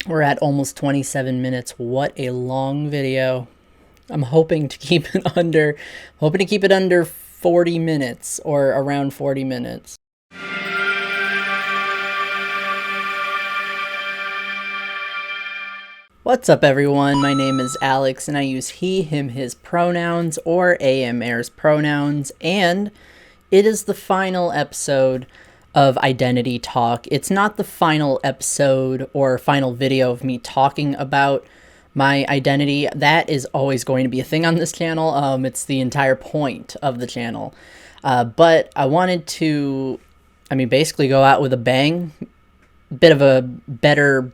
We're at almost 27 minutes. What a long video. I'm hoping to keep it under 40 minutes or around 40 minutes. What's up, everyone? My name is Alex, and I use he, him, his pronouns, or AMAR's pronouns, and it is the final episode of Identity Talk. It's not the final episode or final video of me talking about my identity. That is always going to be a thing on this channel. It's the entire point of the channel. But I wanted to, basically go out with a bang, bit of a better,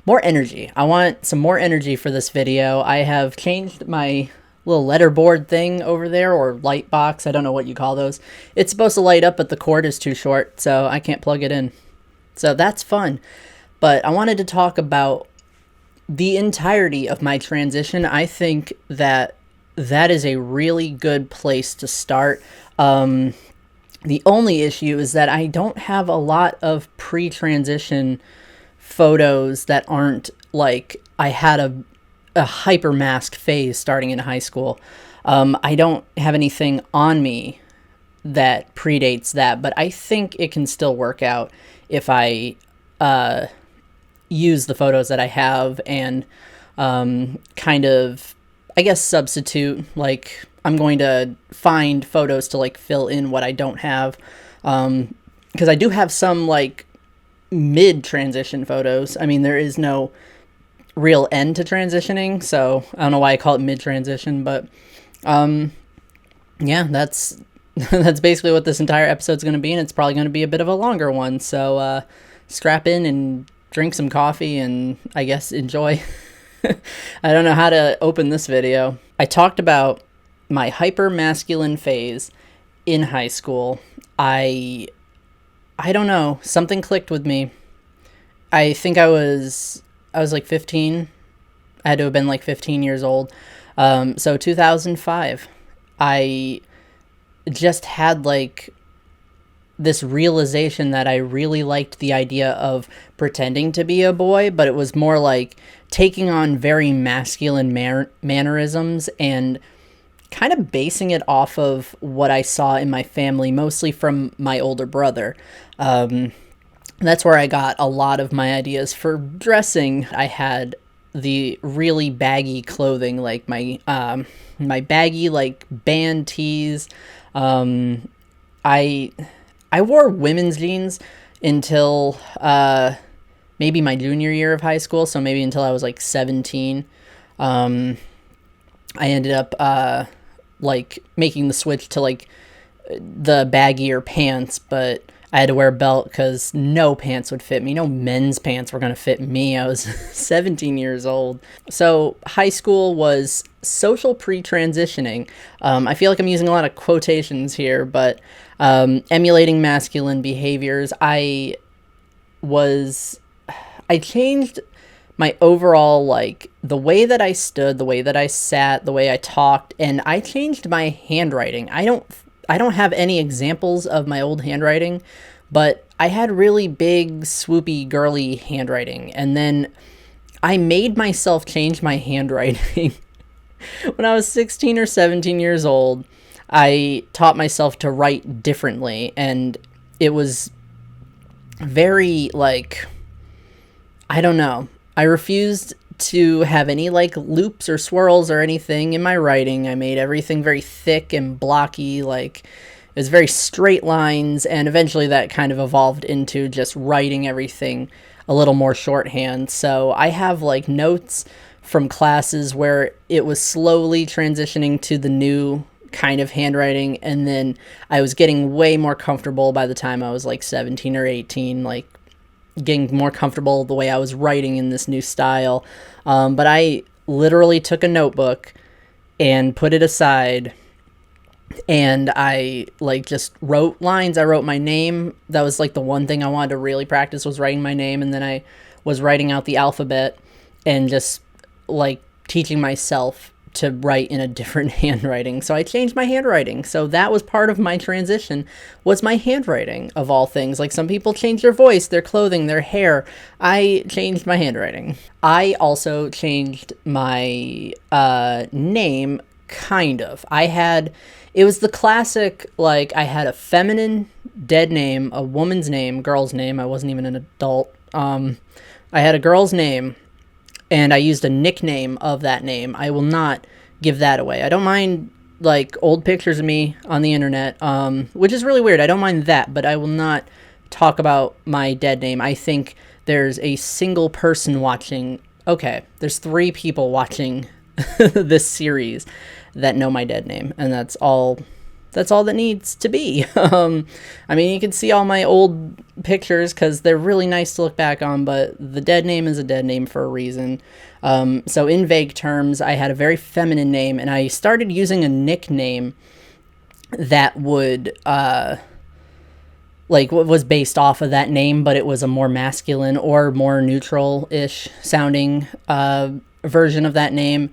more energy. I want some more energy for this video. I have changed my little letterboard thing over there, or light box. I don't know what you call those. It's supposed to light up, but the cord is too short, so I can't plug it in. So that's fun. But I wanted to talk about the entirety of my transition. I think that is a really good place to start. The only issue is that I don't have a lot of pre-transition photos that aren't like I had a hyper mask phase starting in high school. I don't have anything on me that predates that, but I think it can still work out if I use the photos that I have and kind of, I guess, substitute. Like, I'm going to find photos to like fill in what I don't have, because I do have some like mid-transition photos. I mean, there is no real end to transitioning, so I don't know why I call it mid-transition, but yeah, that's that's basically what this entire episode's going to be, and it's probably going to be a bit of a longer one, so strap in and drink some coffee and I guess enjoy. I don't know how to open this video. I talked about my hyper masculine phase in high school. I don't know, something clicked with me. I think I was like 15. I had to have been like 15 years old. So 2005, I just had like this realization that I really liked the idea of pretending to be a boy, but it was more like taking on very masculine mannerisms and kind of basing it off of what I saw in my family, mostly from my older brother. That's where I got a lot of my ideas for dressing. I had the really baggy clothing, like my baggy like band tees. I wore women's jeans until maybe my junior year of high school, so maybe until I was like 17. I ended up like making the switch to like the baggier pants, but I had to wear a belt because no pants would fit me. No men's pants were going to fit me. I was 17 years old. So high school was social pre-transitioning. I feel like I'm using a lot of quotations here, but emulating masculine behaviors. I changed my overall, like, the way that I stood, the way that I sat, the way I talked, and I changed my handwriting. I don't have any examples of my old handwriting, but I had really big, swoopy, girly handwriting. And then I made myself change my handwriting. When I was 16 or 17 years old, I taught myself to write differently. And it was very, like, I don't know. I refused to have any like loops or swirls or anything in my writing. I made everything very thick and blocky, like it was very straight lines, and eventually that kind of evolved into just writing everything a little more shorthand. So I have like notes from classes where it was slowly transitioning to the new kind of handwriting, and then I was getting way more comfortable by the time I was like 17 or 18, like getting more comfortable the way I was writing in this new style. But I literally took a notebook and put it aside, and I like just wrote lines. I wrote my name. That was like the one thing I wanted to really practice, was writing my name. And then I was writing out the alphabet and just like teaching myself to write in a different handwriting. So I changed my handwriting. So that was part of my transition, was my handwriting, of all things. Like, some people change their voice, their clothing, their hair. I changed my handwriting. I also changed my name, kind of. It was the classic, like, I had a feminine dead name, a woman's name, girl's name. I wasn't even an adult. I had a girl's name, and I used a nickname of that name. I will not give that away. I don't mind, like, old pictures of me on the internet, which is really weird. I don't mind that, but I will not talk about my dead name. I think there's a single person watching. Okay, there's 3 people watching this series that know my dead name, and that's all that needs to be. I mean, you can see all my old pictures because they're really nice to look back on, but the dead name is a dead name for a reason. So in vague terms, I had a very feminine name, and I started using a nickname that would, was based off of that name, but it was a more masculine or more neutral-ish sounding version of that name.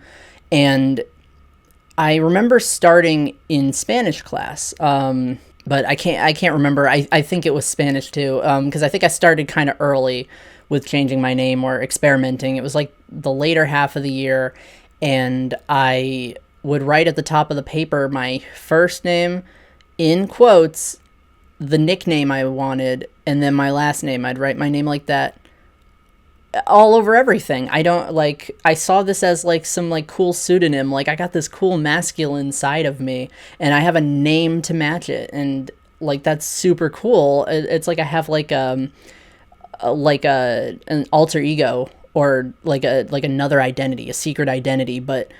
And I remember starting in Spanish class, but I can't remember. I think it was Spanish too, because I think I started kind of early with changing my name or experimenting. It was like the later half of the year, and I would write at the top of the paper my first name, in quotes, the nickname I wanted, and then my last name. I'd write my name like that all over everything. I saw this as like some like cool pseudonym. Like, I got this cool masculine side of me, and I have a name to match it, and like, that's super cool. It's like I have like an alter ego, or like another identity, a secret identity. But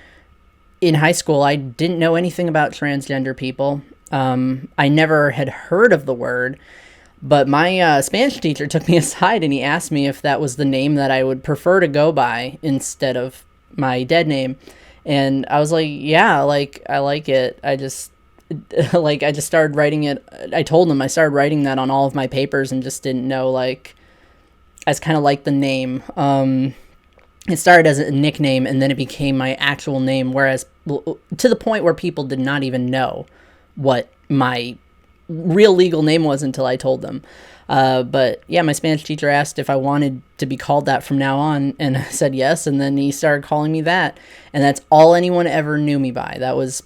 in high school, I didn't know anything about transgender people. I never had heard of the word. But my Spanish teacher took me aside, and he asked me if that was the name that I would prefer to go by instead of my dead name. And I was like, yeah, like, I like it. I just started writing it. I told him I started writing that on all of my papers, and just didn't know, like, I just kind of liked the name. It started as a nickname, and then it became my actual name, whereas to the point where people did not even know what my real legal name was until I told them. But yeah, my Spanish teacher asked if I wanted to be called that from now on, and I said yes, and then he started calling me that, and that's all anyone ever knew me by. That was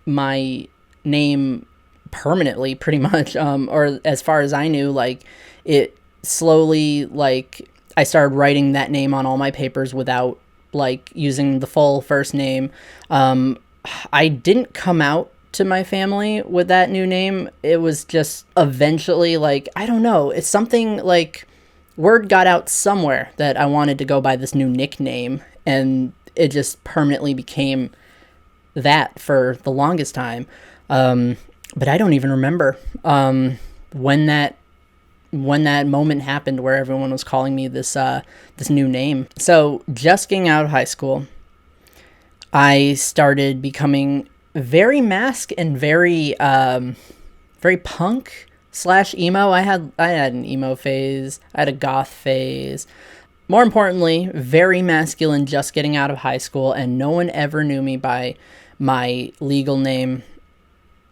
my name permanently, pretty much, or as far as I knew. Like, it slowly, like, I started writing that name on all my papers without, like, using the full first name. I didn't come out to my family with that new name. It was just eventually, like, I don't know, it's something like word got out somewhere that I wanted to go by this new nickname, and it just permanently became that for the longest time. But I don't even remember when that moment happened where everyone was calling me this new name. So just getting out of high school, I started becoming very mask and very punk / emo. I had an emo phase. I had a goth phase. More importantly, very masculine just getting out of high school, and no one ever knew me by my legal name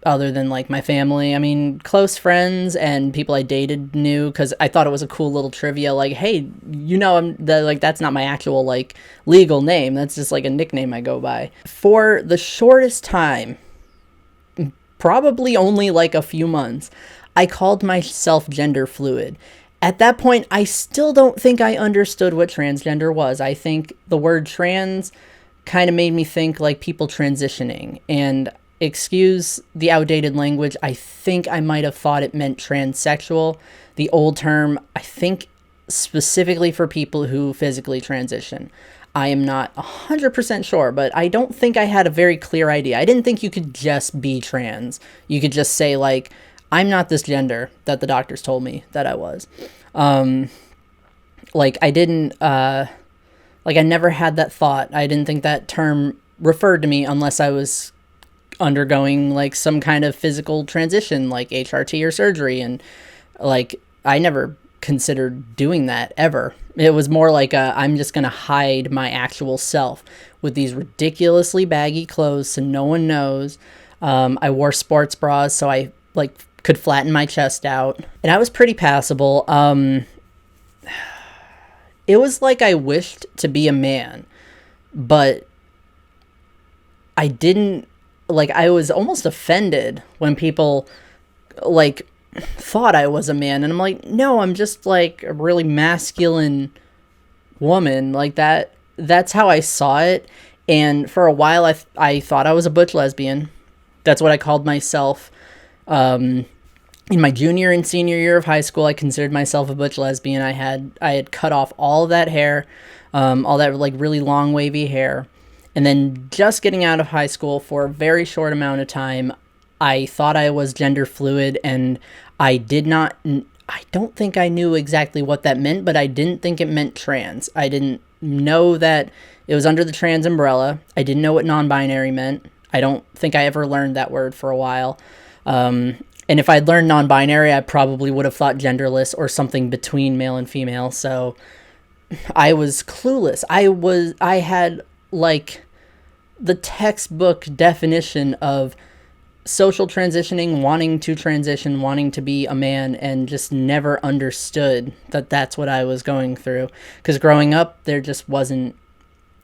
other than, like, my family. I mean, close friends and people I dated knew, because I thought it was a cool little trivia, like, hey, that's not my actual, like, legal name. That's just, like, a nickname I go by. For the shortest time, probably only, like, a few months, I called myself gender fluid. At that point, I still don't think I understood what transgender was. I think the word trans kind of made me think, like, people transitioning, and excuse the outdated language, I think I might have thought it meant transsexual. The old term, I think, specifically for people who physically transition. I am not 100% sure, but I don't think I had a very clear idea. I didn't think you could just be trans. You could just say, like, I'm not this gender that the doctors told me that I was. Like, I didn't, I never had that thought. I didn't think that term referred to me unless I was undergoing, like, some kind of physical transition, like HRT or surgery. And, like, I never considered doing that ever. It was more like I'm just going to hide my actual self with these ridiculously baggy clothes so no one knows. I wore sports bras so I like could flatten my chest out, and I was pretty passable. It was like I wished to be a man, but I didn't. Like, I was almost offended when people like thought I was a man, and I'm like, no, I'm just like a really masculine woman. Like, that's how I saw it. And for a while I thought I was a butch lesbian. That's what I called myself. In my junior and senior year of high school, I considered myself a butch lesbian. I had cut off all of that hair, all that like really long wavy hair. And then just getting out of high school for a very short amount of time, I thought I was gender fluid, and I don't think I knew exactly what that meant, but I didn't think it meant trans. I didn't know that it was under the trans umbrella. I didn't know what non-binary meant. I don't think I ever learned that word for a while. And if I'd learned non-binary, I probably would have thought genderless or something between male and female. So I was clueless. I had like the textbook definition of social transitioning, wanting to transition, wanting to be a man, and just never understood that that's what I was going through. Because growing up, there wasn't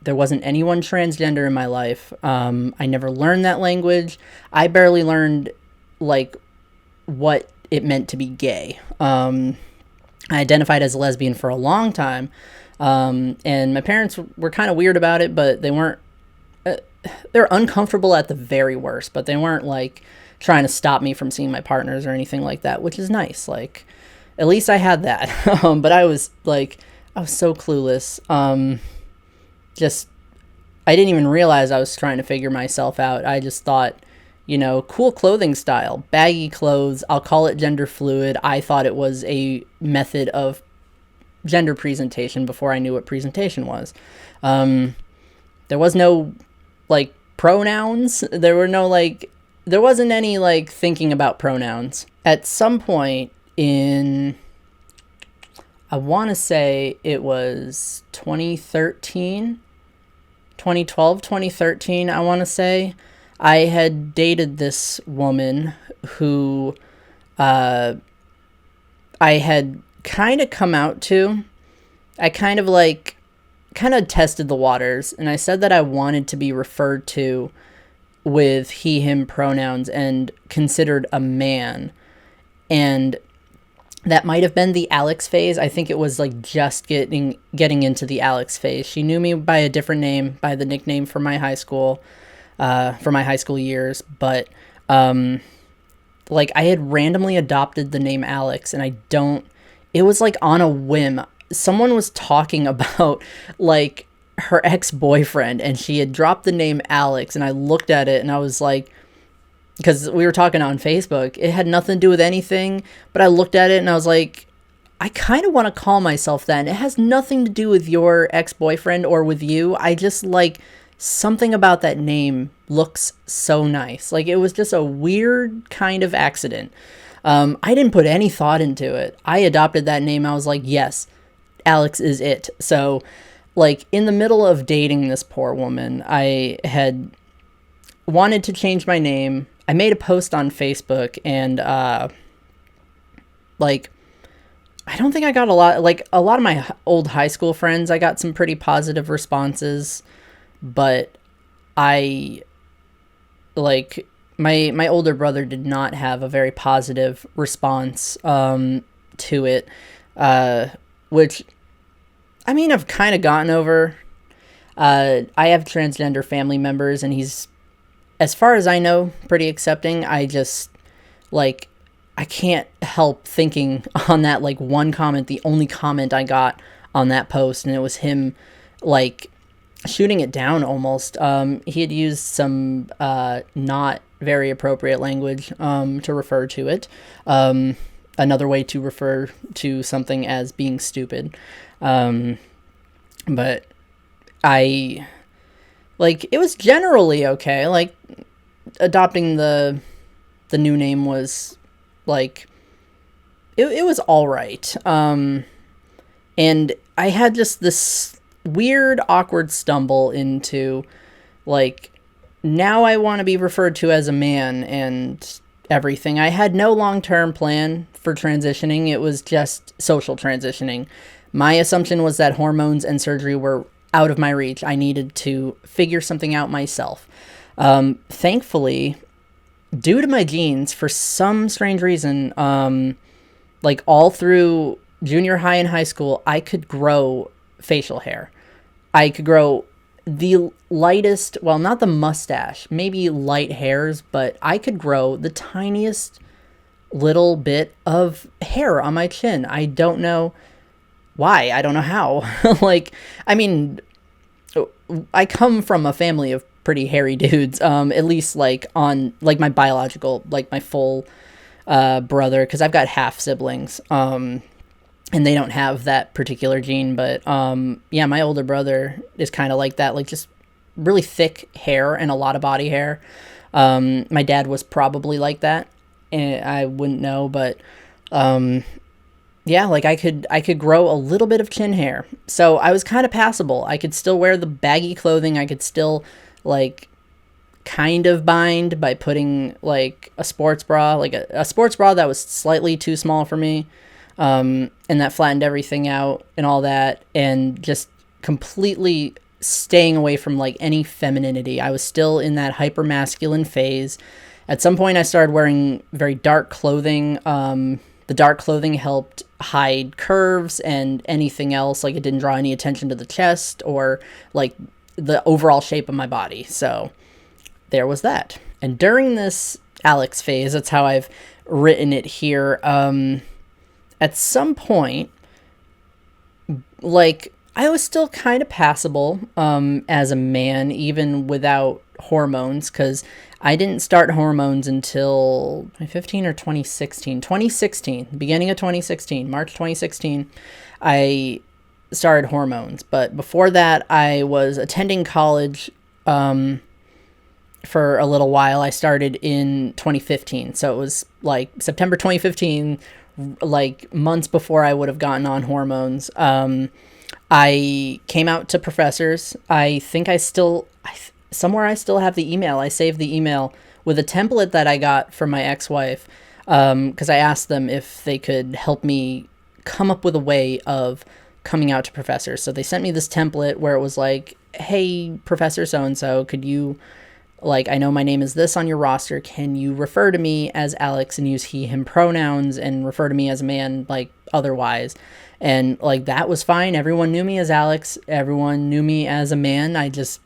anyone transgender in my life. I never learned that language. I barely learned like what it meant to be gay. I identified as a lesbian for a long time, and my parents were kind of weird about it, but they weren't. They're uncomfortable at the very worst, but they weren't like trying to stop me from seeing my partners or anything like that, which is nice. Like, at least I had that. But I was so clueless. I didn't even realize I was trying to figure myself out. I just thought, cool clothing style, baggy clothes. I'll call it gender fluid. I thought it was a method of gender presentation before I knew what presentation was. There was no like pronouns. There wasn't any like thinking about pronouns. At some point in, I want to say it was 2013, 2012, 2013, I want to say. I had dated this woman who I had kind of come out to. I kind of tested the waters, and I said that I wanted to be referred to with he, him pronouns and considered a man. And that might have been the Alex phase. I think it was like just getting into the Alex phase. She knew me by a different name, by the nickname from my high school, years. But like I had randomly adopted the name Alex, and it was like on a whim. Someone was talking about like her ex-boyfriend, and she had dropped the name Alex, and I looked at it and I was like, because we were talking on Facebook, it had nothing to do with anything, but I looked at it and I was like, I kind of want to call myself that, and it has nothing to do with your ex-boyfriend or with you. I just like something about that name looks so nice. Like, it was just a weird kind of accident. I didn't put any thought into it. I adopted that name. I was like, yes, Alex is it. So, like, in the middle of dating this poor woman, I had wanted to change my name. I made a post on Facebook, and, like, I don't think I got a lot of my old high school friends, I got some pretty positive responses, but my older brother did not have a very positive response, to it, which, I mean, I've kind of gotten over. I have transgender family members, and he's, as far as I know, pretty accepting. I just, like, I can't help thinking on that, like, one comment, the only comment I got on that post, and it was him, like, shooting it down almost. He had used some not very appropriate language to refer to it. Another way to refer to something as being stupid. But I, like, it was generally okay. Like, adopting the new name was, like, it was all right. And I had just this weird, awkward stumble into, like, now I want to be referred to as a man and everything. I had no long term plan for transitioning, it was just social transitioning. My assumption was that hormones and surgery were out of my reach. I needed to figure something out myself. Thankfully, due to my genes, for some strange reason, like all through junior high and high school, I could grow facial hair. I could grow the lightest, well, not the mustache, maybe light hairs, but I could grow the tiniest little bit of hair on my chin. I don't know why. I don't know how. Like, I mean, I come from a family of pretty hairy dudes, at least like on like my biological, like my full brother, because I've got half siblings. And they don't have that particular gene, but yeah, my older brother is kind of like that, like just really thick hair and a lot of body hair. My dad was probably like that, and I wouldn't know, but yeah, like I could grow a little bit of chin hair, so I was kind of passable. I could still wear the baggy clothing. I could still like kind of bind by putting like a sports bra, like a sports bra that was slightly too small for me. And that flattened everything out and all that, and just completely staying away from like any femininity. I was still in that hyper masculine phase. At some point I started wearing very dark clothing. The dark clothing helped hide curves and anything else, like it didn't draw any attention to the chest or like the overall shape of my body. So there was that. And during this Alex phase, that's how I've written it here, at some point, like, I was still kind of passable as a man, even without hormones, because I didn't start hormones until 2015 or 2016. 2016, beginning of 2016, March 2016, I started hormones. But before that, I was attending college for a little while. I started in 2015, so it was like September 2015, like months before I would have gotten on hormones. I came out to professors. I think somewhere I still have the email. I saved the email with a template that I got from my ex-wife, because I asked them if they could help me come up with a way of coming out to professors. So they sent me this template where it was like, hey, Professor so-and-so, could you, like, I know my name is this on your roster. Can you refer to me as Alex and use he, him pronouns and refer to me as a man, like, otherwise? And, like, that was fine. Everyone knew me as Alex. Everyone knew me as a man. I just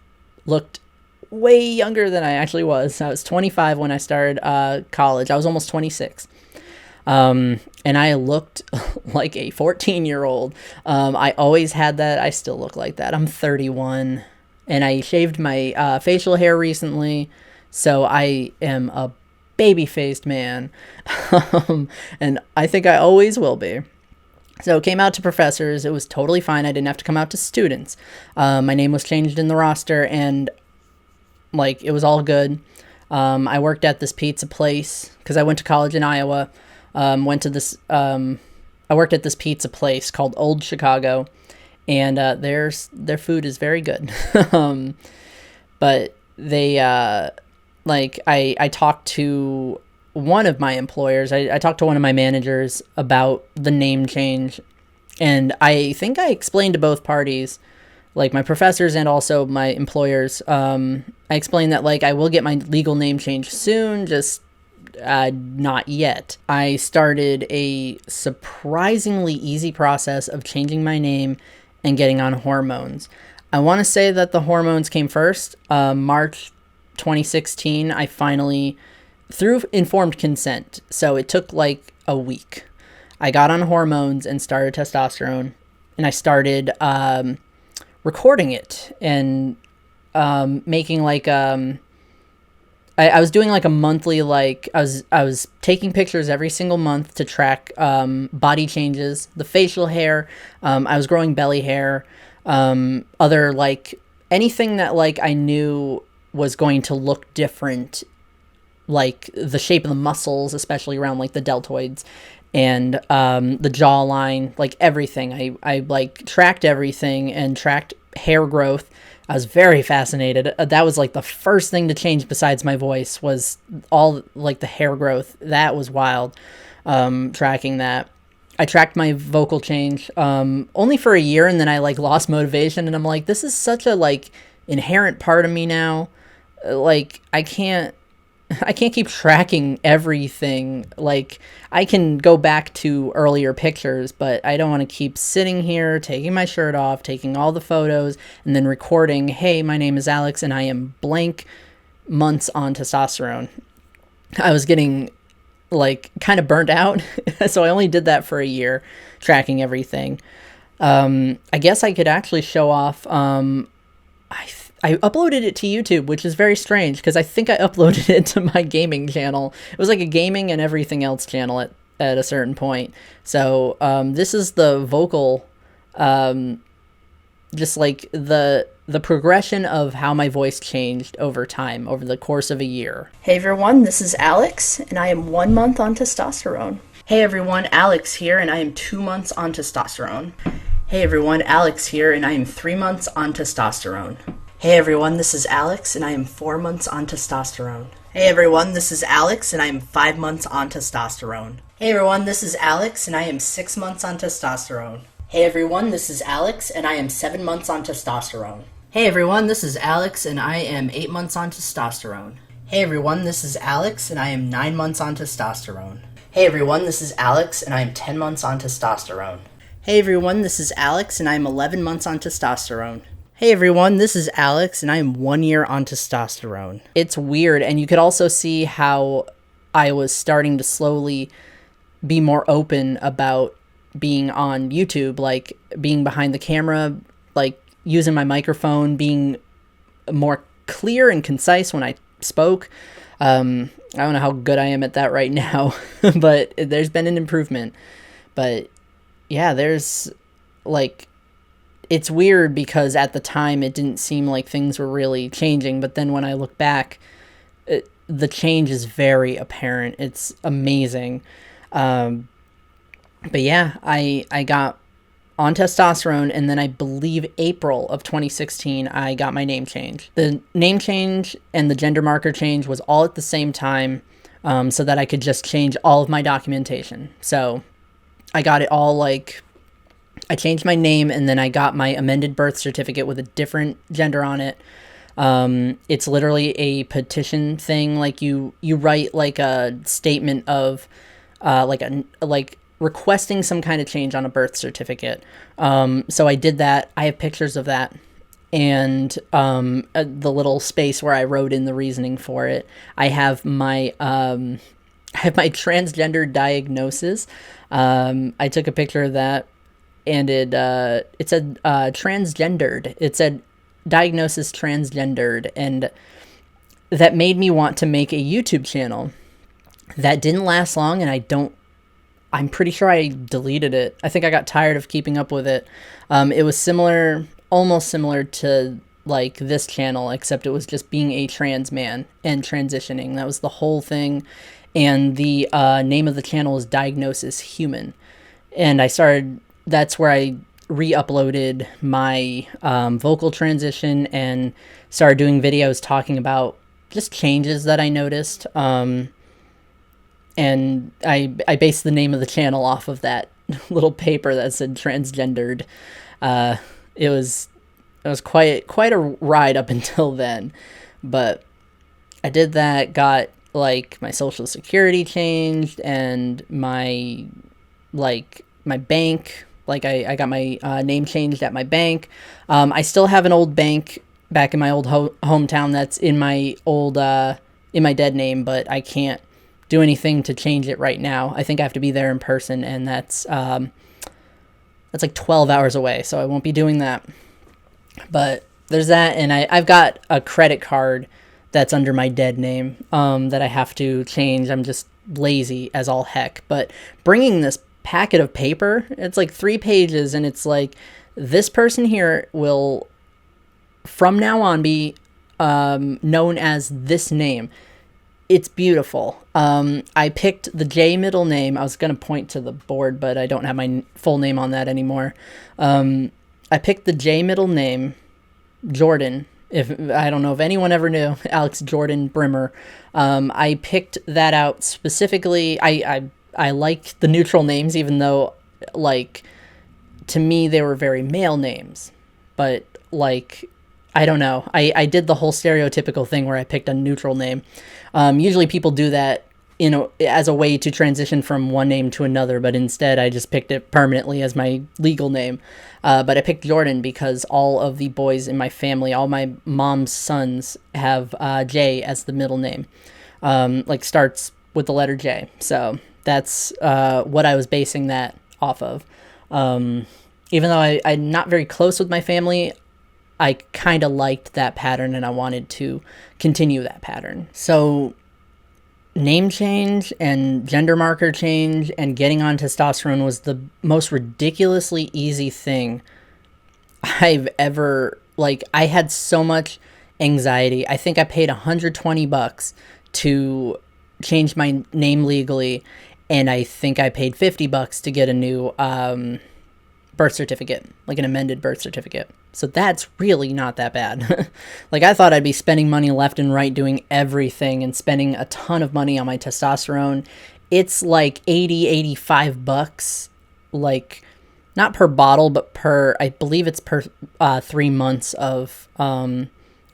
looked way younger than I actually was. I was 25 when I started college. I was almost 26. And I looked like a 14-year-old. I always had that. I still look like that. I'm 31. And I shaved my facial hair recently, so I am a baby-faced man, and I think I always will be. So came out to professors. It was totally fine. I didn't have to come out to students. My name was changed in the roster, and like it was all good. I worked at this pizza place because I went to college in Iowa. I worked at this pizza place called Old Chicago. And their food is very good. But they, like, I talked to one of my employers. I talked to one of my managers about the name change. And I think I explained to both parties, like my professors and also my employers, I explained that, like, I will get my legal name change soon, just not yet. I started a surprisingly easy process of changing my name and getting on hormones. I want to say that the hormones came first. March 2016, I finally, through informed consent, so it took like a week, I got on hormones and started testosterone, and I started recording it and making like I was doing like a monthly, like I was taking pictures every single month to track body changes, the facial hair. I was growing belly hair, other like anything that like I knew was going to look different, like the shape of the muscles, especially around like the deltoids, and the jawline, like everything. I like tracked everything and tracked hair growth. I was very fascinated. That was like the first thing to change besides my voice, was all like the hair growth. That was wild. Tracking that. I tracked my vocal change only for a year, and then I like lost motivation, and I'm like, this is such a like inherent part of me now. Like I can't keep tracking everything. Like I can go back to earlier pictures, but I don't want to keep sitting here taking my shirt off, taking all the photos, and then recording, hey, my name is Alex and I am blank months on testosterone. I was getting like kind of burnt out. So I only did that for a year, tracking everything. I guess I could actually show off. I uploaded it to YouTube, which is very strange because I think I uploaded it to my gaming channel. It was like a gaming and everything else channel at a certain point. So this is the vocal, just like the progression of how my voice changed over time, over the course of a year. Hey everyone, this is Alex, and I am 1 month on testosterone. Hey everyone, Alex here, and I am 2 months on testosterone. Hey everyone, Alex here, and I am 3 months on testosterone. Hey everyone, this is Alex, and I am 4 months on testosterone. Hey everyone, this is Alex, and I am 5 months on testosterone. Hey everyone, this is Alex, and I am 6 months on testosterone. Hey everyone, this is Alex, and I am 7 months on testosterone. Hey everyone, this is Alex, and I am 8 months on testosterone. Hey everyone, this is Alex, and I am 9 months on testosterone. Hey everyone, this is Alex, and I am 10 months on testosterone. Hey everyone, this is Alex, and I am 11 months on testosterone. Hey everyone, this is Alex, and I am 1 year on testosterone. It's weird, and you could also see how I was starting to slowly be more open about being on YouTube, like being behind the camera, like using my microphone, being more clear and concise when I spoke. I don't know how good I am at that right now, but there's been an improvement. But yeah, there's like, it's weird because at the time it didn't seem like things were really changing, but then when I look back, the change is very apparent. It's amazing. But yeah, I got on testosterone, and then I believe April of 2016, I got my name change. The name change and the gender marker change was all at the same time, so that I could just change all of my documentation. So I got it all like, I changed my name, and then I got my amended birth certificate with a different gender on it. It's literally a petition thing. Like you write like a statement of, like requesting some kind of change on a birth certificate. So I did that. I have pictures of that, and the little space where I wrote in the reasoning for it. I have my transgender diagnosis. I took a picture of that. And it said transgendered. It said diagnosis transgendered. And that made me want to make a YouTube channel. That didn't last long, and I'm pretty sure I deleted it. I think I got tired of keeping up with it. It was almost similar to like this channel, except it was just being a trans man and transitioning. That was the whole thing. And the name of the channel is Diagnosis Human. And that's where I re-uploaded my vocal transition and started doing videos talking about just changes that I noticed. And I based the name of the channel off of that little paper that said transgendered. It was quite a ride up until then, but I did that, got like my social security changed, and my bank. Like I got my name changed at my bank. I still have an old bank back in my old hometown that's in my old in my dead name, but I can't do anything to change it right now. I think I have to be there in person, and that's like 12 hours away, so I won't be doing that. But there's that, and I've got a credit card that's under my dead name that I have to change. I'm just lazy as all heck. But bringing this packet of paper, it's like 3 pages, and it's like, this person here will from now on be known as this name. It's beautiful. I picked the J middle name. I was going to point to the board, but I don't have my full name on that anymore. I picked the J middle name, Jordan. If I don't know if anyone ever knew Alex Jordan Brimmer. I picked that out specifically. I like the neutral names, even though, like, to me they were very male names. But, like, I don't know. I did the whole stereotypical thing where I picked a neutral name. Usually people do that as a way to transition from one name to another, but instead I just picked it permanently as my legal name. But I picked Jordan because all of the boys in my family, all my mom's sons, have J as the middle name. Like, starts with the letter J. So that's what I was basing that off of. Even though I'm not very close with my family, I kind of liked that pattern and I wanted to continue that pattern. So name change and gender marker change and getting on testosterone was the most ridiculously easy thing I've ever, like, I had so much anxiety. I think I paid $120 to change my name legally, and I think I paid $50 to get a new birth certificate, like an amended birth certificate. So that's really not that bad. Like, I thought I'd be spending money left and right doing everything and spending a ton of money on my testosterone. It's like $85, like, not per bottle, but I believe it's per 3 months of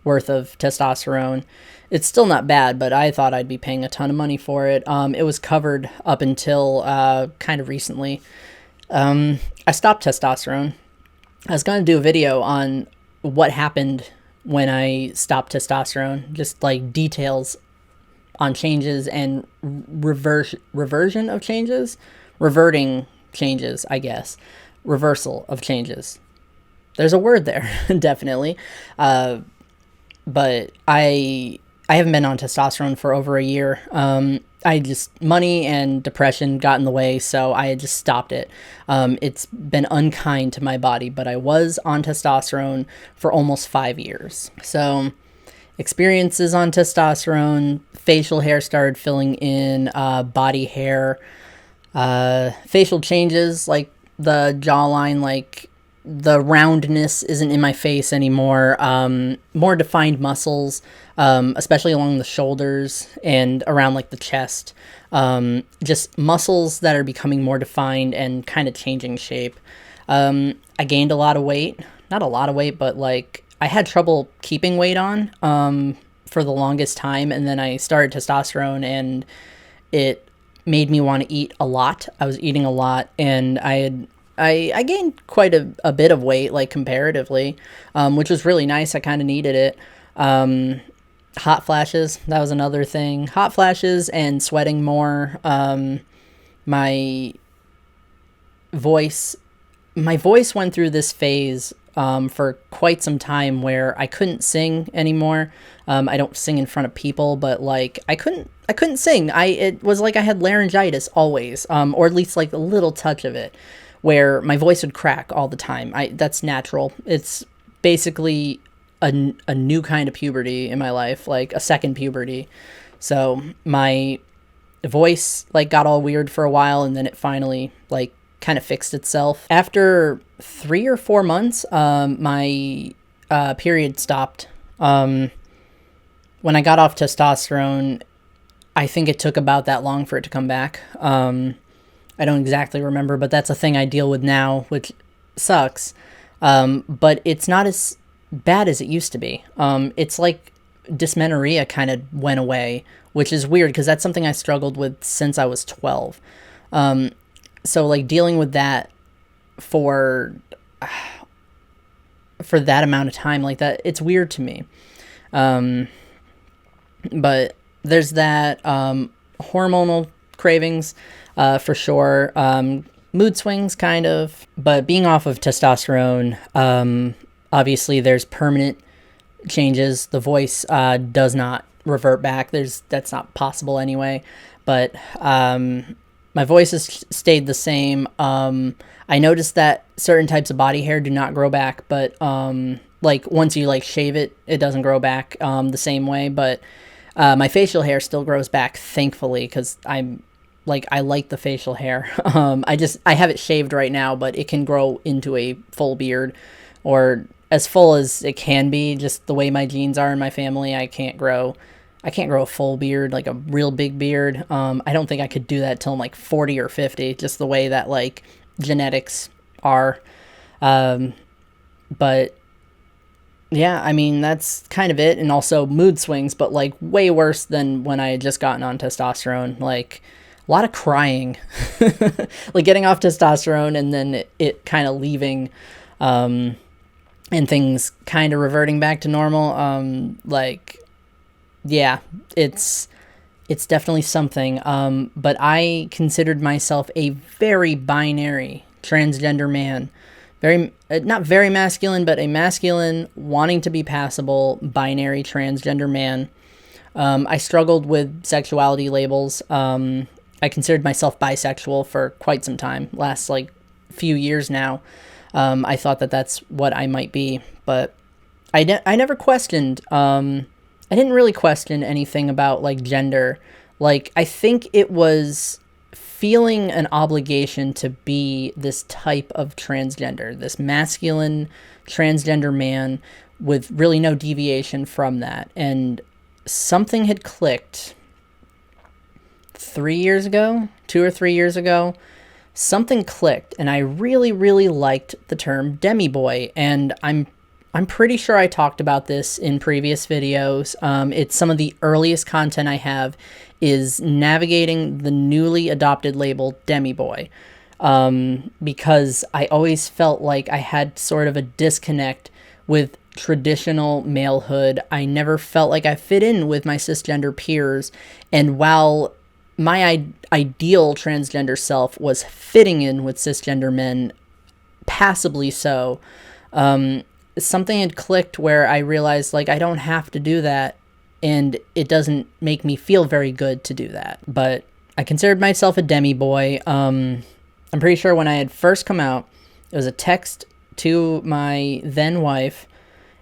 worth of testosterone. It's still not bad, but I thought I'd be paying a ton of money for it. It was covered up until kind of recently. I stopped testosterone. I was going to do a video on what happened when I stopped testosterone, just like details on changes and reversion of changes, reverting changes, I guess, reversal of changes. There's a word there, definitely. But I haven't been on testosterone for over a year. Money and depression got in the way, so I had just stopped it. It's been unkind to my body, but I was on testosterone for almost 5 years. So, experiences on testosterone, facial hair started filling in, body hair, facial changes, like the jawline, like the roundness isn't in my face anymore. More defined muscles, especially along the shoulders and around like the chest. Just muscles that are becoming more defined and kind of changing shape. I gained a lot of weight, not a lot of weight, but like I had trouble keeping weight on, for the longest time. And then I started testosterone and it made me want to eat a lot. I was eating a lot and I gained quite a bit of weight, like comparatively, which was really nice. I kind of needed it. Hot flashes, that was another thing. Hot flashes and sweating more. My voice went through this phase for quite some time where I couldn't sing anymore. I don't sing in front of people, but like I couldn't sing. It was like I had laryngitis always, or at least like a little touch of it, where my voice would crack all the time. That's natural. It's basically a new kind of puberty in my life, like a second puberty. So my voice like got all weird for a while, and then it finally like kind of fixed itself. After 3 or 4 months, my period stopped. When I got off testosterone, I think it took about that long for it to come back. I don't exactly remember, but that's a thing I deal with now, which sucks. But it's not as bad as it used to be. It's like dysmenorrhea kind of went away, which is weird because that's something I struggled with since I was 12. So like dealing with that for that amount of time like that, it's weird to me. But there's that, hormonal cravings, for sure. Mood swings kind of, but being off of testosterone, obviously there's permanent changes. The voice, does not revert back. That's not possible anyway, but, my voice has stayed the same. I noticed that certain types of body hair do not grow back, but like once you like shave it, it doesn't grow back the same way. But My facial hair still grows back, thankfully, because I like the facial hair. I have it shaved right now, but it can grow into a full beard, or as full as it can be. Just the way my genes are in my family, I can't grow a full beard, like a real big beard. I don't think I could do that till I'm like 40 or 50, just the way that like genetics are. But yeah, I mean, that's kind of it. And also mood swings, but like way worse than when I had just gotten on testosterone. Like a lot of crying, like getting off testosterone and then it kind of leaving, and things kind of reverting back to normal. Yeah, it's definitely something. But I considered myself a very binary transgender man. Very, not very masculine, but a masculine, wanting to be passable, binary transgender man. I struggled with sexuality labels. I considered myself bisexual for quite some time, last like few years now. I thought that that's what I might be, but I never questioned. I didn't really question anything about like gender. Like, I think it was feeling an obligation to be this type of transgender, this masculine transgender man with really no deviation from that. And something had clicked 2 or 3 years ago. Something clicked, and I really, really liked the term demi-boy. And I'm pretty sure I talked about this in previous videos. It's some of the earliest content I have is navigating the newly adopted label demi-boy, because I always felt like I had sort of a disconnect with traditional malehood. I never felt like I fit in with my cisgender peers, and while my ideal transgender self was fitting in with cisgender men, passably so, something had clicked where I realized like I don't have to do that, and it doesn't make me feel very good to do that. But I considered myself a demi-boy. I'm pretty sure when I had first come out, it was a text to my then wife,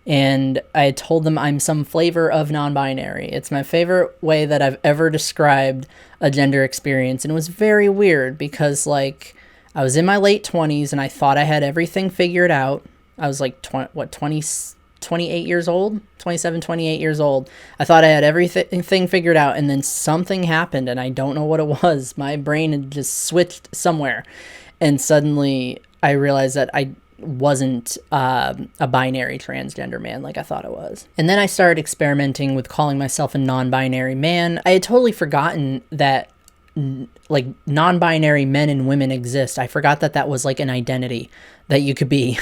and I had told them I'm some flavor of non-binary. It's my favorite way that I've ever described a gender experience, and it was very weird because like I was in my late 20s and I thought I had everything figured out. I was like 28 years old, 27, 28 years old. I thought I had everything figured out, and then something happened, and I don't know what it was. My brain had just switched somewhere, and suddenly I realized that I wasn't a binary transgender man like I thought I was. And then I started experimenting with calling myself a non-binary man. I had totally forgotten that like non-binary men and women exist. I forgot that that was like an identity that you could be.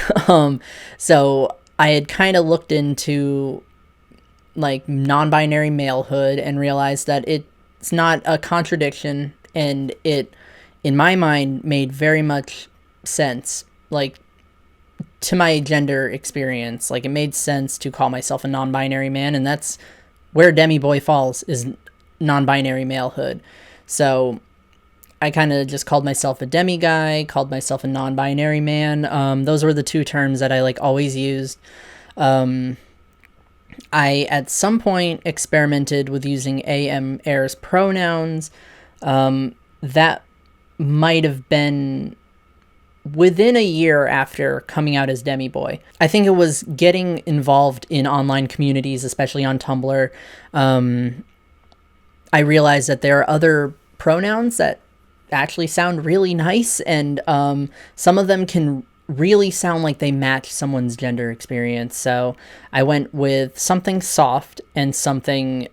So I had kind of looked into like non-binary malehood and realized that it's not a contradiction, and it, in my mind, made very much sense. Like, to my gender experience, like it made sense to call myself a non-binary man, and that's where demi-boy falls, is non-binary malehood. So I kind of just called myself a demi-guy, called myself a non-binary man. Those were the two terms that I like always used. I at some point experimented with using am heirs pronouns. That might have been within a year after coming out as demi-boy. I think it was getting involved in online communities, especially on Tumblr. I realized that there are other pronouns that actually sound really nice, and some of them can really sound like they match someone's gender experience. So I went with something soft and something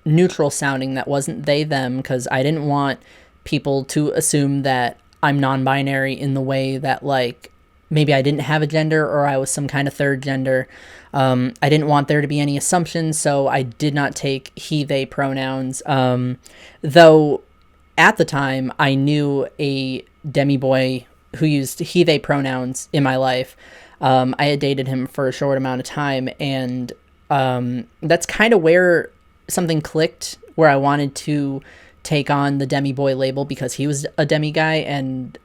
neutral sounding that wasn't they, them, because I didn't want people to assume that I'm non-binary in the way that like maybe I didn't have a gender or I was some kind of third gender. I didn't want there to be any assumptions, so I did not take he, they pronouns. Though at the time I knew a demi-boy who used he, they pronouns in my life. I had dated him for a short amount of time, and that's kind of where something clicked, where I wanted to take on the demi-boy label because he was a demi-guy, and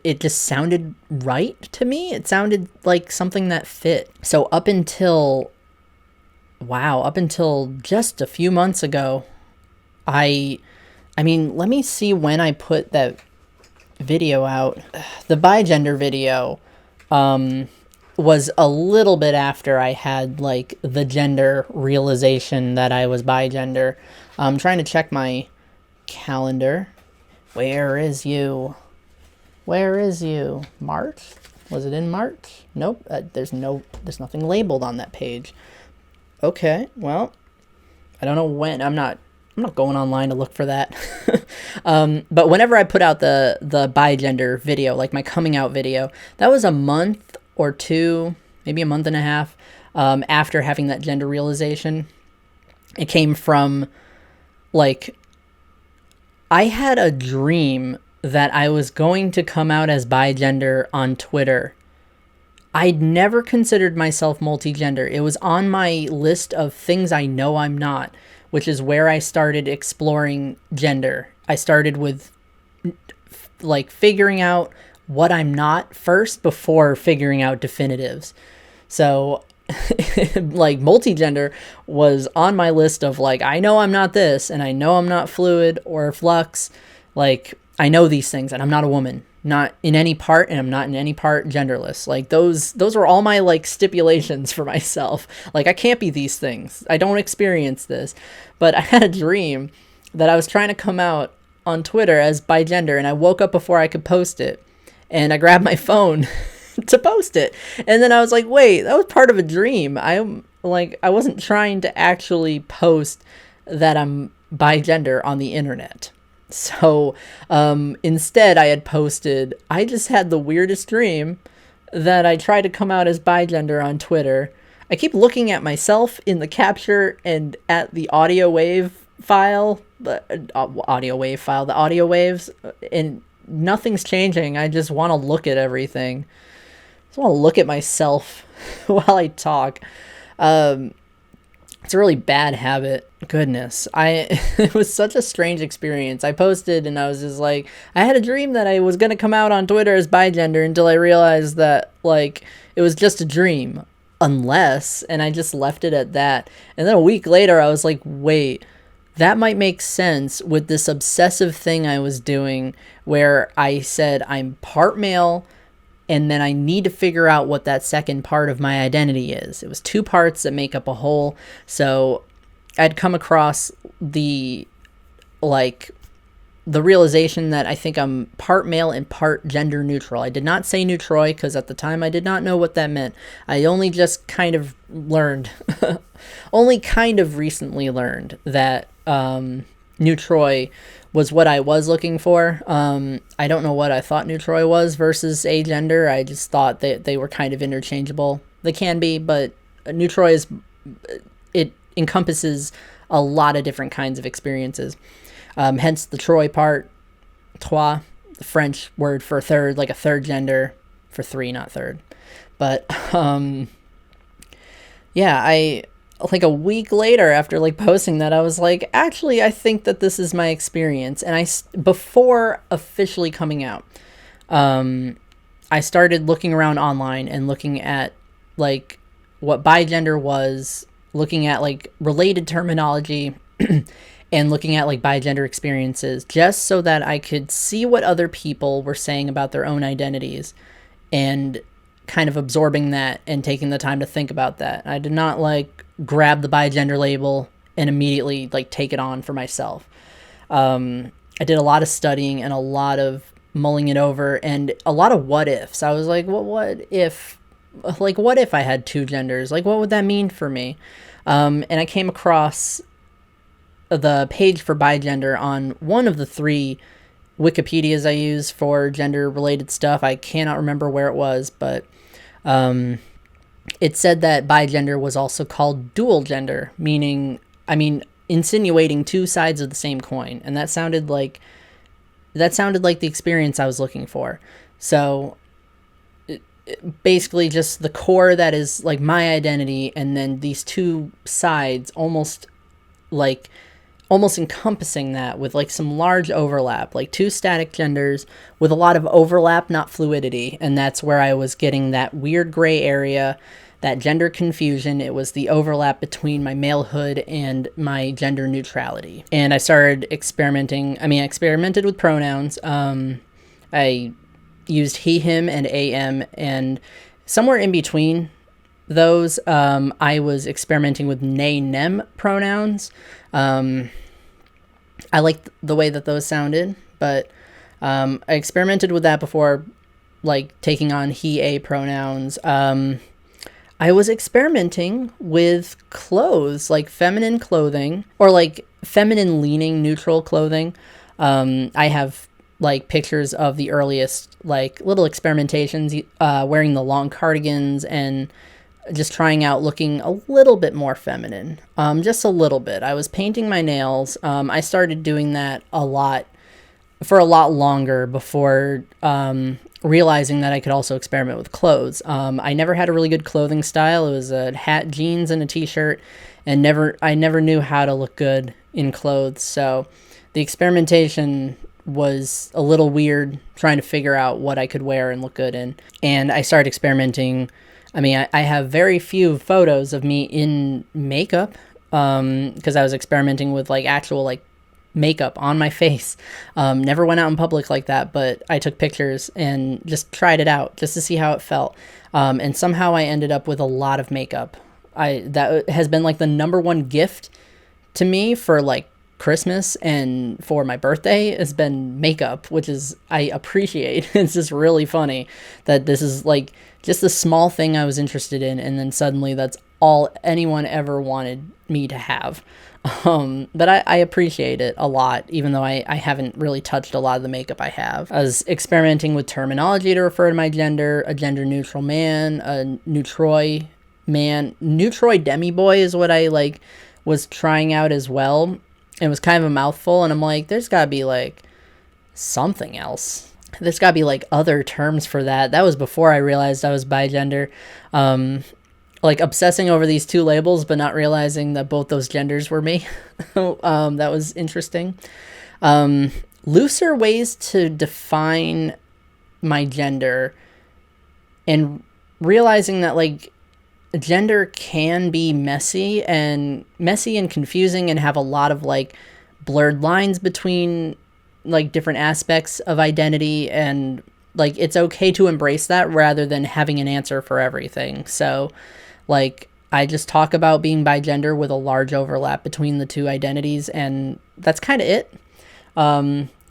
it just sounded right to me. It sounded like something that fit. So up until wow, up until just a few months ago, I I mean, let me see when I put that video out. The bigender video was a little bit after I had like the gender realization that I was bigender. I'm trying to check my calendar. Where is you? Where is you? March? Was it in March? Nope. There's nothing labeled on that page. Okay, well, I don't know when. I'm not going online to look for that. But whenever I put out the bigender video, like my coming out video, that was a month or two, maybe a month and a half after having that gender realization. It came from like I had a dream that I was going to come out as bigender on Twitter. I'd never considered myself multigender. It was on my list of things I know I'm not, which is where I started exploring gender. I started with like figuring out what I'm not first before figuring out definitives. So like multigender was on my list of like, I know I'm not this, and I know I'm not fluid or flux. Like I know these things, and I'm not a woman, not in any part, and I'm not in any part genderless. Like those were all my like stipulations for myself. Like I can't be these things. I don't experience this. But I had a dream that I was trying to come out on Twitter as bigender, and I woke up before I could post it. And I grabbed my phone to post it. And then I was like, wait, that was part of a dream. I wasn't trying to actually post that I'm bigender on the internet. So instead I had posted, I just had the weirdest dream that I tried to come out as bigender on Twitter. I keep looking at myself in the capture and at the audio file, the audio waves, and nothing's changing. I just want to look at everything. I just want to look at myself while I talk. It's a really bad habit. Goodness. It was such a strange experience. I posted and I was just like, I had a dream that I was going to come out on Twitter as bigender until I realized that like it was just a dream. And I just left it at that. And then a week later I was like, wait, that might make sense with this obsessive thing I was doing where I said I'm part male and then I need to figure out what that second part of my identity is. It was two parts that make up a whole. So I'd come across the realization that I think I'm part male and part gender neutral. I did not say neutroy because at the time I did not know what that meant. I only just kind of learned, only kind of recently learned that neutroy was what I was looking for. I don't know what I thought neutroy was versus agender. I just thought that they were kind of interchangeable. They can be, but neutroy it encompasses a lot of different kinds of experiences. Hence the Troy part, trois, the French word for third, like a third gender for three, not third. But yeah, I like a week later after like posting that, I was like, actually, I think that this is my experience. And before officially coming out, I started looking around online and looking at like what bigender was, looking at like related terminology and looking at like bigender experiences just so that I could see what other people were saying about their own identities and kind of absorbing that and taking the time to think about that. I did not like grab the bigender label and immediately like take it on for myself. I did a lot of studying and a lot of mulling it over and a lot of what ifs. I was like, what if I had two genders? Like, what would that mean for me? And I came across the page for bigender on one of the three Wikipedias I use for gender related stuff. I cannot remember where it was, but it said that bigender was also called dual gender, insinuating two sides of the same coin. And that sounded like the experience I was looking for. So basically just the core that is like my identity, and then these two sides almost encompassing that with like some large overlap, like two static genders with a lot of overlap, not fluidity. And that's where I was getting that weird gray area that gender confusion. It was the overlap between my malehood and my gender neutrality. And I started experimenting. I experimented with pronouns. I used he, him, and am, and somewhere in between those, I was experimenting with they, them pronouns. I liked the way that those sounded, but I experimented with that before, like, taking on he, a pronouns. I was experimenting with clothes, like feminine clothing, or like feminine leaning neutral clothing. I have like pictures of the earliest like little experimentations, wearing the long cardigans and just trying out looking a little bit more feminine, just a little bit. I was painting my nails. I started doing that a lot for a lot longer before realizing that I could also experiment with clothes. I never had a really good clothing style. It was a hat, jeans, and a t-shirt, and I never knew how to look good in clothes. So the experimentation was a little weird, trying to figure out what I could wear and look good in. And I started experimenting. I have very few photos of me in makeup, because I was experimenting with like actual like makeup on my face. Never went out in public like that, but I took pictures and just tried it out just to see how it felt. And somehow I ended up with a lot of makeup. That has been like the number one gift to me for like Christmas and for my birthday has been makeup, which is, I appreciate. It's just really funny that this is like just a small thing I was interested in, and then suddenly that's all anyone ever wanted me to have. But I appreciate it a lot, even though I haven't really touched a lot of the makeup I have. I was experimenting with terminology to refer to my gender: a gender neutral man, a neutroid man. Neutroid demi-boy is what I like was trying out as well. It was kind of a mouthful, and I'm like, there's gotta be like something else. There's gotta be like other terms for that. That was before I realized I was bigender. Like obsessing over these two labels, but not realizing that both those genders were me. That was interesting. Looser ways to define my gender, and realizing that like gender can be messy and confusing and have a lot of like blurred lines between like different aspects of identity, and like it's okay to embrace that rather than having an answer for everything. So like I just talk about being bigender with a large overlap between the two identities, and that's kind of it.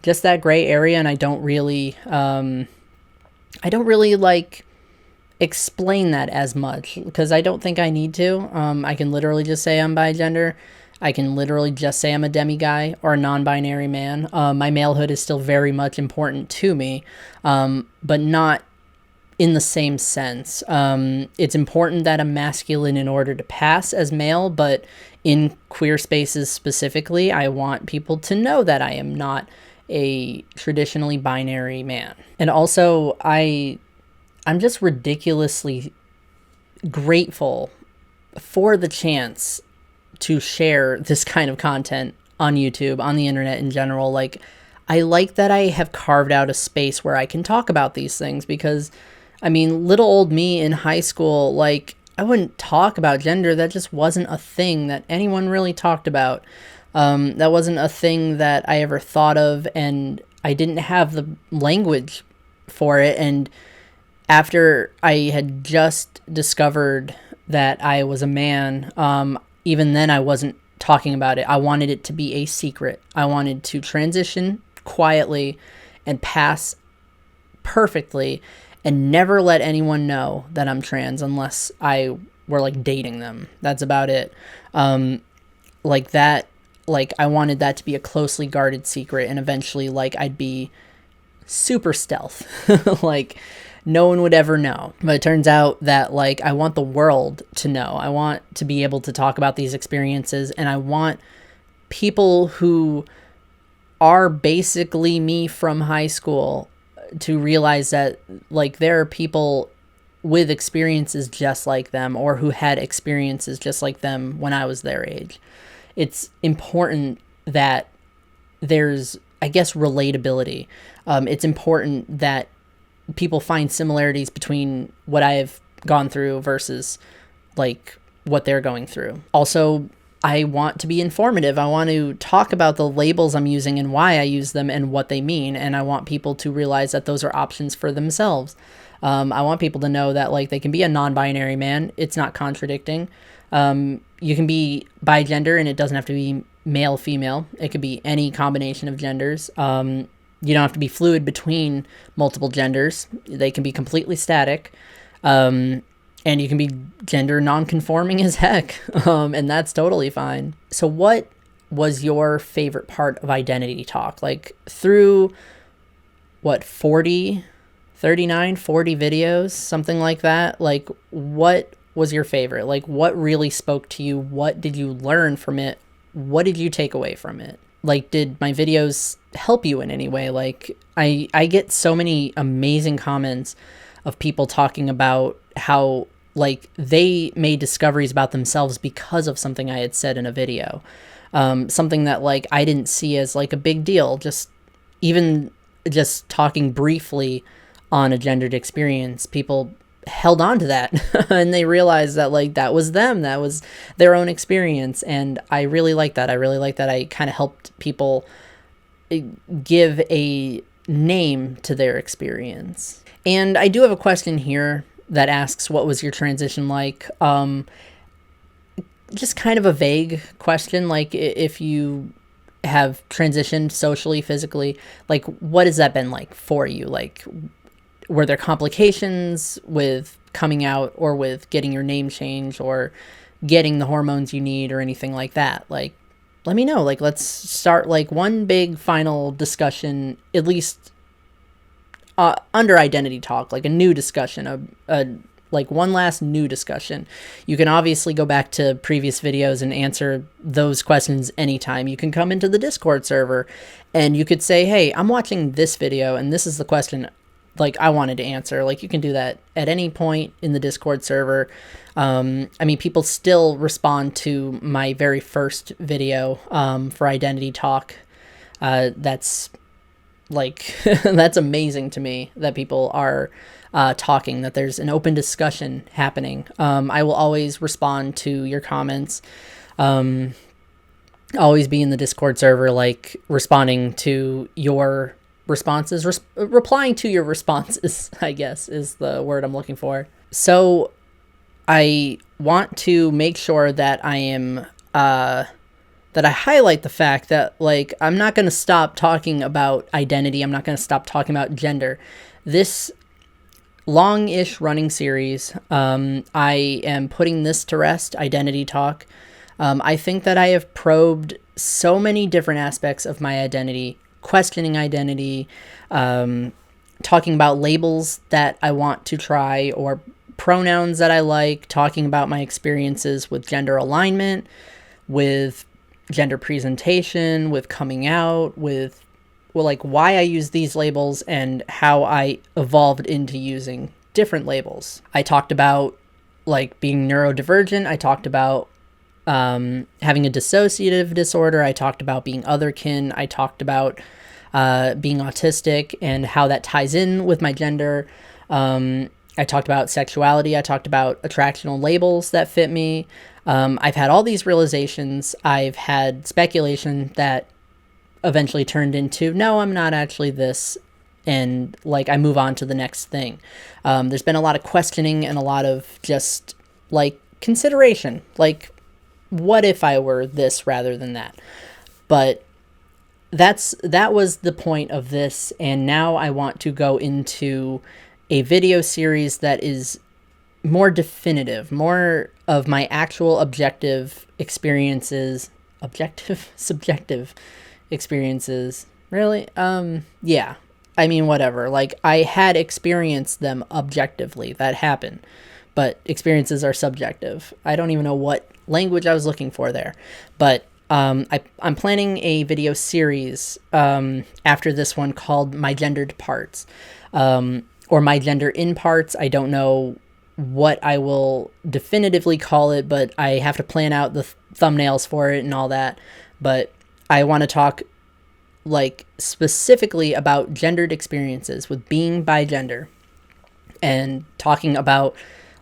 Just that gray area, and I don't really like explain that as much because I don't think I need to. I can literally just say I'm bigender. I can literally just say I'm a demi guy or a non-binary man. My malehood is still very much important to me, but not in the same sense. It's important that I'm masculine in order to pass as male, but in queer spaces specifically, I want people to know that I am not a traditionally binary man. And also, I'm just ridiculously grateful for the chance to share this kind of content on YouTube, on the internet in general. Like, I like that I have carved out a space where I can talk about these things, because little old me in high school, like, I wouldn't talk about gender. That just wasn't a thing that anyone really talked about. That wasn't a thing that I ever thought of, and I didn't have the language for it. And after I had just discovered that I was a man, even then I wasn't talking about it. I wanted it to be a secret. I wanted to transition quietly and pass perfectly and never let anyone know that I'm trans unless I were like dating them. That's about it. Like that, like I wanted that to be a closely guarded secret, and eventually like I'd be super stealth. Like no one would ever know. But it turns out that like I want the world to know. I want to be able to talk about these experiences, and I want people who are basically me from high school to realize that like there are people with experiences just like them, or who had experiences just like them when I was their age. It's important that there's, I guess, relatability. It's important that people find similarities between what I've gone through versus like what they're going through. Also, I want to be informative. I want to talk about the labels I'm using and why I use them and what they mean. And I want people to realize that those are options for themselves. I want people to know that like they can be a non-binary man. It's not contradicting. You can be bi-gender and it doesn't have to be male, female. It could be any combination of genders. You don't have to be fluid between multiple genders. They can be completely static. And you can be gender non-conforming as heck, and that's totally fine. So what was your favorite part of identity talk? Like through, 40 videos, something like that? Like what was your favorite? Like what really spoke to you? What did you learn from it? What did you take away from it? Like, did my videos help you in any way? Like, I get so many amazing comments of people talking about how like they made discoveries about themselves because of something I had said in a video. Something that like I didn't see as like a big deal. Just talking briefly on a gendered experience, people held on to that and they realized that like that was them, that was their own experience. And I really like that. I kind of helped people give a name to their experience. And I do have a question here that asks, what was your transition like? Just kind of a vague question, like if you have transitioned socially, physically, like what has that been like for you? Like, were there complications with coming out or with getting your name changed or getting the hormones you need or anything like that? Like, let me know. Like, let's start like one big final discussion, at least under identity talk, like a new discussion, like one last new discussion. You can obviously go back to previous videos and answer those questions anytime. You can come into the Discord server and you could say, hey, I'm watching this video and this is the question like I wanted to answer. Like you can do that at any point in the Discord server. I mean, people still respond to my very first video for identity talk. That's like, that's amazing to me that people are talking, that there's an open discussion happening. I will always respond to your comments. Always be in the Discord server, like responding to your responses, replying to your responses, I guess is the word I'm looking for. So I want to make sure that I am, that I highlight the fact that like, I'm not going to stop talking about identity. I'm not going to stop talking about gender. This long-ish running series, I am putting this to rest, identity talk. I think that I have probed so many different aspects of my identity, questioning identity, talking about labels that I want to try or pronouns that I like, talking about my experiences with gender alignment, with gender presentation, with coming out, with like why I use these labels and how I evolved into using different labels. I talked about like being neurodivergent. I talked about having a dissociative disorder. I talked about being otherkin. I talked about being autistic and how that ties in with my gender. I talked about sexuality. I talked about attractional labels that fit me. I've had all these realizations. I've had speculation that eventually turned into, no, I'm not actually this. And like, I move on to the next thing. There's been a lot of questioning and a lot of just like consideration. Like, what if I were this rather than that? But that was the point of this. And now I want to go into a video series that is more definitive, more of my actual objective experiences, subjective experiences. Really? Yeah. I mean, whatever. Like, I had experienced them objectively. That happened. But experiences are subjective. I don't even know what language I was looking for there. But I'm planning a video series after this one called My Gendered Parts. Or My Gender in Parts. I don't know what I will definitively call it, but I have to plan out the thumbnails for it and all that. But I want to talk like specifically about gendered experiences with being bi-gender and talking about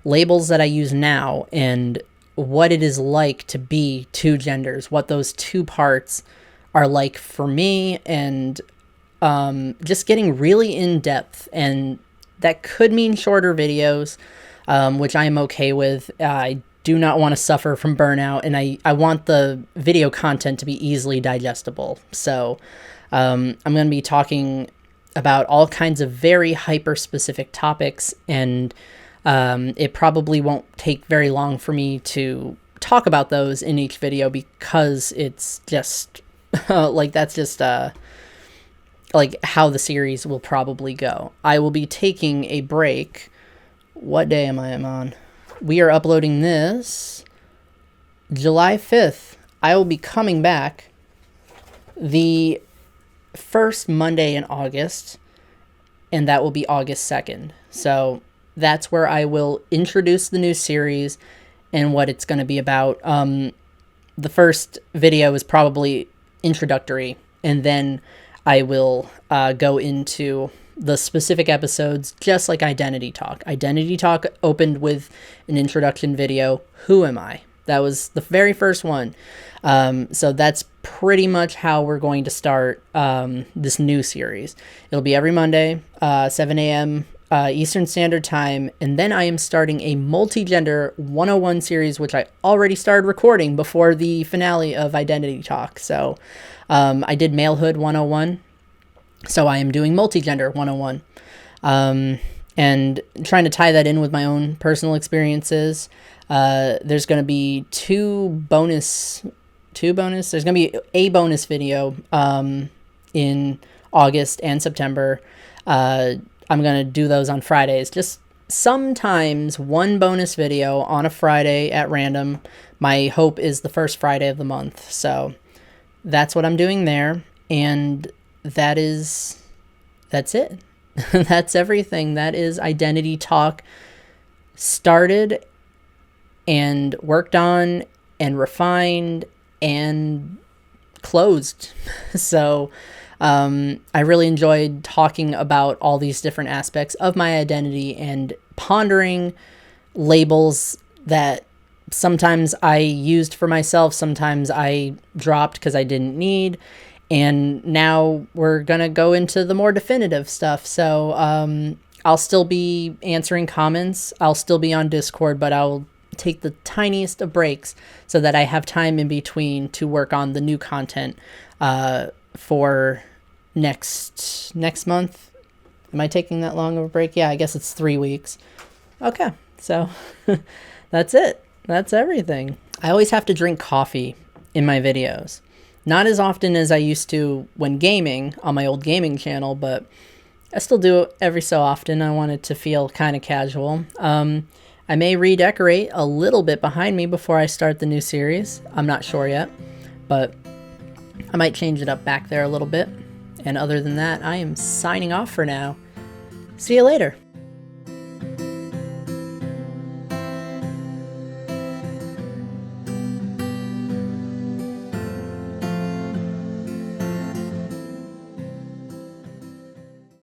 labels that I use now and what it is like to be two genders, what those two parts are like for me, and just getting really in depth. And that could mean shorter videos, which I am okay with. I do not want to suffer from burnout, and I want the video content to be easily digestible. So I'm going to be talking about all kinds of very hyper-specific topics, and it probably won't take very long for me to talk about those in each video, because it's just like that's just like how the series will probably go. I will be taking a break. What day am I on? We are uploading this July 5th. I will be coming back the first Monday in August, and that will be August 2nd. So that's where I will introduce the new series and what it's going to be about. The first video is probably introductory, and then I will go into the specific episodes, just like Identity Talk. Identity Talk opened with an introduction video, Who Am I? That was the very first one. So that's pretty much how we're going to start this new series. It'll be every Monday, 7 a.m. Eastern Standard Time, and then I am starting a multi-gender 101 series, which I already started recording before the finale of Identity Talk. So I did Malehood 101, so I am doing multi-gender 101, and trying to tie that in with my own personal experiences. There's going to be two bonus. There's going to be a bonus video in August and September. I'm going to do those on Fridays. Just sometimes one bonus video on a Friday at random. My hope is the first Friday of the month. So that's what I'm doing there. And that's it. That's everything. That is Identity Talk, started and worked on and refined and closed. So I really enjoyed talking about all these different aspects of my identity and pondering labels that sometimes I used for myself, sometimes I dropped because I didn't need. And now we're going to go into the more definitive stuff. So I'll still be answering comments. I'll still be on Discord, but I'll take the tiniest of breaks so that I have time in between to work on the new content for next month. Am I taking that long of a break? Yeah, I guess it's 3 weeks. Okay, so that's it. That's everything. I always have to drink coffee in my videos. Not as often as I used to when gaming on my old gaming channel, but I still do it every so often. I want it to feel kind of casual. I may redecorate a little bit behind me before I start the new series. I'm not sure yet, but I might change it up back there a little bit. And other than that, I am signing off for now. See you later.